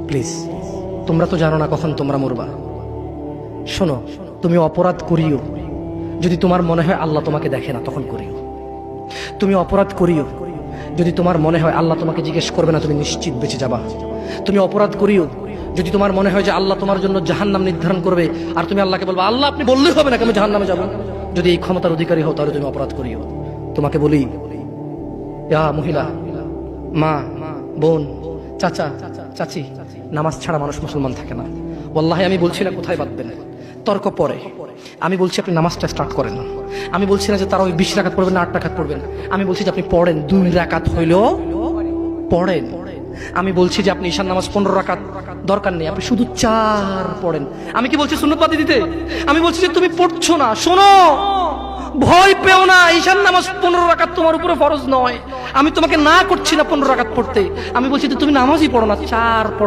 Please, তোমরা তো জানো না কখন তোমরা মরবা। শোনো, তুমি অপরাধ করিও যদি তোমার মনে হয় আল্লাহ তোমাকে দেখে না, তখন করিও। তুমি অপরাধ করিও যদি তোমার মনে হয় আল্লাহ তোমাকে জিজ্ঞেস করবে না, তুমি নিশ্চিত বেঁচে যাবা। তুমি অপরাধ করিও যদি তোমার মনে হয় যে আল্লাহ তোমার জন্য জাহান্নাম নির্ধারণ করবে, আর তুমি আল্লাহকে বলবা আল্লাহ আপনি বললেই হবে না আমি জাহান্নামে যাব। যদি এই ক্ষমতার অধিকারী হও তাহলে তুমি অপরাধ করিও। তোমাকে বলি, ইয়া মহিলা, মা, বোন, চাচা, চাচি, নামাজ ছাড়া মানুষ মুসলমান থাকে না। ওয়াল্লাহি আমি বলছি না কোথায় বাঁধবেন, তর্ক পরে। আমি বলছি আপনি নামাজটা স্টার্ট করেন। আমি বলছি না যে তারা ওই 20 রাকাত পড়বেন না 8 রাকাত পড়বেন। আমি বলছি যে আপনি পড়েন, 2 রাকাত হইলেও পড়েন। আমি বলছি যে আপনি ঈশান নামাজ 15 রাকাত দরকার নেই, আপনি শুধু 4 পড়েন। আমি কি বলছি সুন্নত বাদ দিতে? আমি বলছি যে তুমি পড়ছো না, শোনো, ভয় পেও না, ঈশান নামাজ 15 রাকাত তোমার উপরে ফরজ নয়। আমি তোমাকে না করছি না 15 রাকাত পড়তে, আমি বলছি যে তুমি নামাজই পড়ো না, 4 পড়ো।